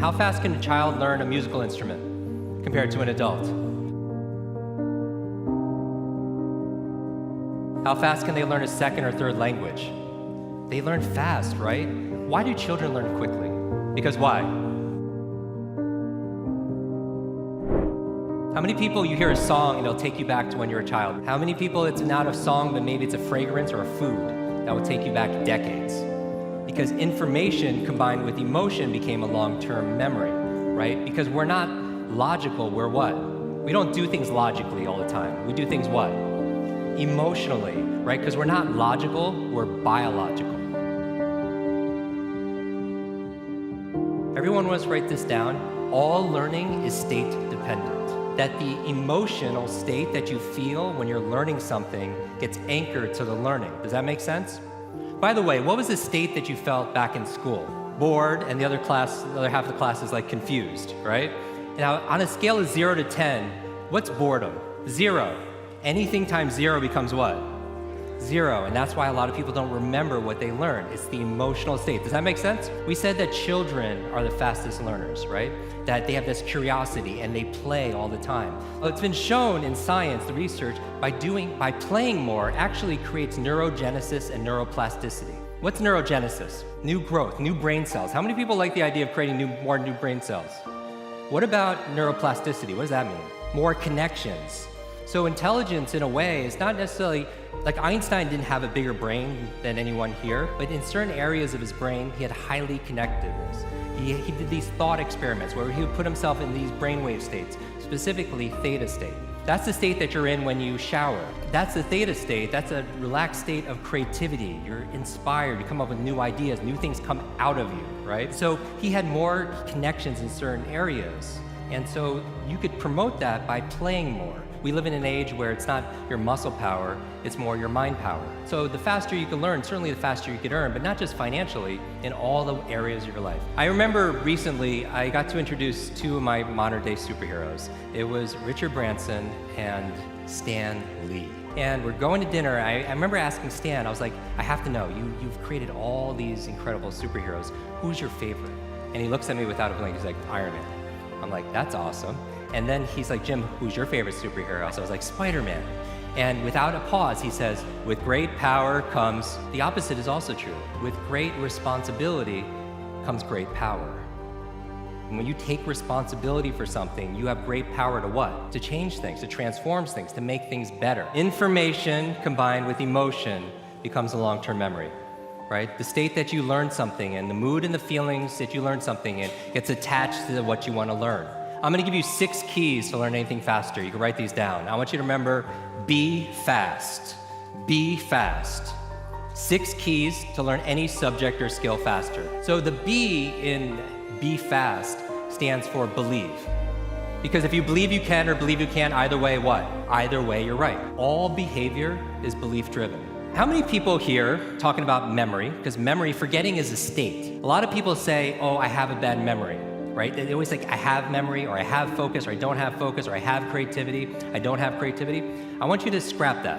How fast can a child learn a musical instrument compared to an adult? How fast can they learn a second or third language? They learn fast, right? Why do children learn quickly? Because why? How many people you hear a song and it'll take you back to when you were a child? How many people it's not a song, but maybe it's a fragrance or a food that will take you back decades? Because information combined with emotion became a long-term memory, right? Because we're not logical, we're what? We don't do things logically all the time. We do things what? Emotionally, right? Because we're not logical, we're biological. Everyone wants to write this down. All learning is state dependent. That the emotional state that you feel when you're learning something gets anchored to the learning. Does that make sense? By the way, what was the state that you felt back in school? Bored, and the other half of the class is like confused, right? Now, on a scale of 0 to 10, what's boredom? 0. Anything times 0 becomes what? 0, and that's why a lot of people don't remember what they learned. It's the emotional state. Do that make sense? We said that children are the fastest learners, right? That they have this curiosity and they play all the time. Well, it's been shown in science, the research, by playing more actually creates neurogenesis and neuroplasticity. What's neurogenesis? New growth, new brain cells. How many people like the idea of creating more new brain cells? What about neuroplasticity? What does that mean? More connections. So intelligence, in a way, is not necessarily, like Einstein didn't have a bigger brain than anyone here, but in certain areas of his brain, he had highly connectedness. He did these thought experiments where he would put himself in these brainwave states, specifically theta state. That's the state that you're in when you shower. That's the theta state. That's a relaxed state of creativity. You're inspired. You come up with new ideas. New things come out of you, right? So he had more connections in certain areas. And so you could promote that by playing more. We live in an age where it's not your muscle power, it's more your mind power. So the faster you can learn, certainly the faster you can earn, but not just financially, in all the areas of your life. I remember recently, I got to introduce two of my modern day superheroes. It was Richard Branson and Stan Lee. And we're going to dinner. I remember asking Stan, I was like, I have to know, you've created all these incredible superheroes. Who's your favorite? And he looks at me without a blink, he's like, Iron Man. I'm like, that's awesome. And then he's like, Jim, who's your favorite superhero? So I was like, Spider-Man. And without a pause, he says, with great power comes, the opposite is also true. With great responsibility comes great power. And when you take responsibility for something, you have great power to what? To change things, to transform things, to make things better. Information combined with emotion becomes a long-term memory, right? The state that you learn something and the mood and the feelings that you learn something in gets attached to what you want to learn. I'm gonna give you 6 keys to learn anything faster. You can write these down. I want you to remember, be fast. Be fast. 6 keys to learn any subject or skill faster. So the B in be fast stands for believe. Because if you believe you can or believe you can't, either way, what? Either way, you're right. All behavior is belief driven. How many people here talking about memory? Because memory, forgetting is a state. A lot of people say, oh, I have a bad memory. Right? They always think I have memory, or I have focus, or I don't have focus, or I have creativity, I don't have creativity. I want you to scrap that.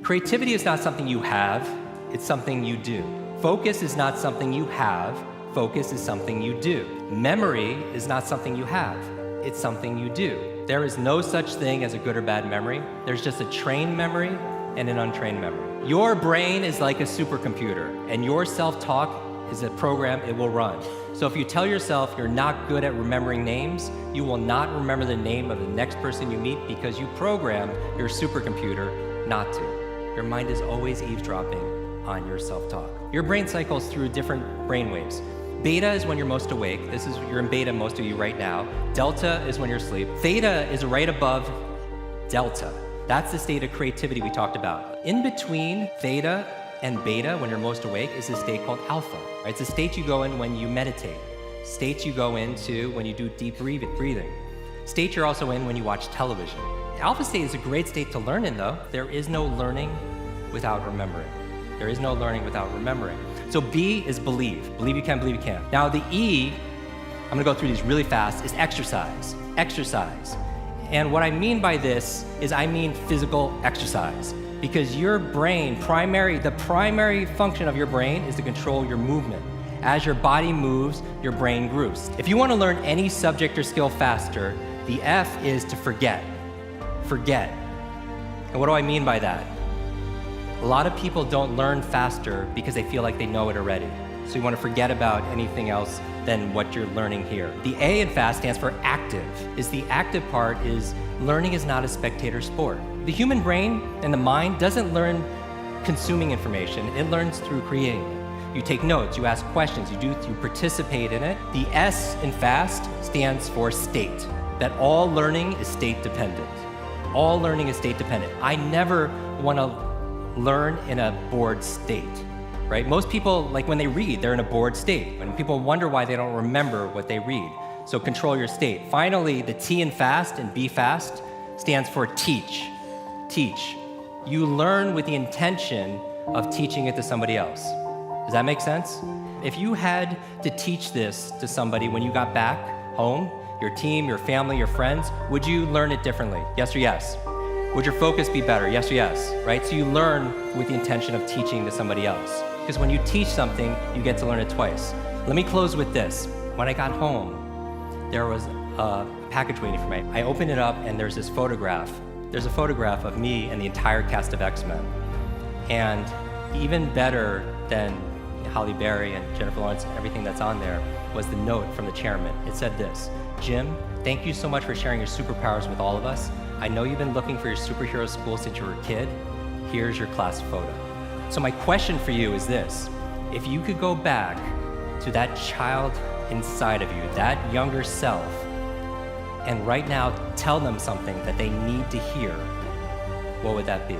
Creativity is not something you have, it's something you do. Focus is not something you have, focus is something you do. Memory is not something you have, it's something you do. There is no such thing as a good or bad memory. There's just a trained memory and an untrained memory. Your brain is like a supercomputer, and your self-talk is a program it will run. So if you tell yourself you're not good at remembering names, you will not remember the name of the next person you meet because you programmed your supercomputer not to. Your mind is always eavesdropping on your self-talk. Your brain cycles through different brain waves. Beta is when you're most awake. You're in beta, most of you right now. Delta is when you're asleep. Theta is right above delta. That's the state of creativity we talked about. In between theta and beta, when you're most awake, is a state called alpha. Right? It's a state you go in when you meditate. States you go into when you do deep breathing. State you're also in when you watch television. Alpha state is a great state to learn in, though. There is no learning without remembering. There is no learning without remembering. So B is believe. Believe you can, believe you can. Now the E, I'm gonna go through these really fast, is exercise. Exercise. And what I mean by this is I mean physical exercise. Because your brain, the primary function of your brain is to control your movement. as your body moves, your brain grooves. If you want to learn any subject or skill faster, the F is to forget. Forget. And what do I mean by that? A lot of people don't learn faster because they feel like they know it already. So you want to forget about anything else than what you're learning here. The A in FAST stands for active. The active part is learning is not a spectator sport. The human brain and the mind doesn't learn consuming information, it learns through creating it. You take notes, you ask questions, you participate in it. The S in FAST stands for state, that all learning is state dependent. All learning is state dependent. I never want to learn in a bored state, right? Most people, like when they read, they're in a bored state, and people wonder why they don't remember what they read. So control your state. Finally, the T in FAST and B FAST stands for teach. Teach. You learn with the intention of teaching it to somebody else. Does that make sense? If you had to teach this to somebody when you got back home, your team, your family, your friends, would you learn it differently? Yes or yes? Would your focus be better? Yes or yes, right? So you learn with the intention of teaching to somebody else. Because when you teach something, you get to learn it twice. Let me close with this. When I got home, there was a package waiting for me. I opened it up and there's this photograph. There's a photograph of me and the entire cast of X-Men. And even better than Halle Berry and Jennifer Lawrence, everything that's on there, was the note from the chairman. It said this: Jim, thank you so much for sharing your superpowers with all of us. I know you've been looking for your superhero school since you were a kid. Here's your class photo. So my question for you is this: if you could go back to that child inside of you, that younger self, and right now tell them something that they need to hear, what would that be?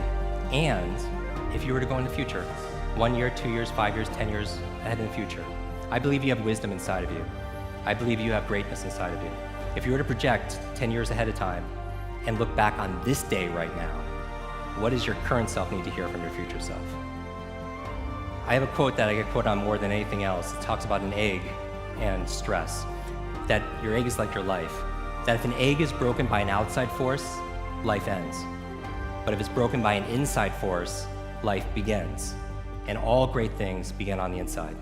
And if you were to go in the future, 1 year, 2 years, 5 years, 10 years ahead in the future, I believe you have wisdom inside of you. I believe you have greatness inside of you. If you were to project 10 years ahead of time and look back on this day right now, what does your current self need to hear from your future self? I have a quote that I get quoted on more than anything else. It talks about an egg and stress, that your egg is like your life, that if an egg is broken by an outside force, life ends. But if it's broken by an inside force, life begins. And all great things begin on the inside.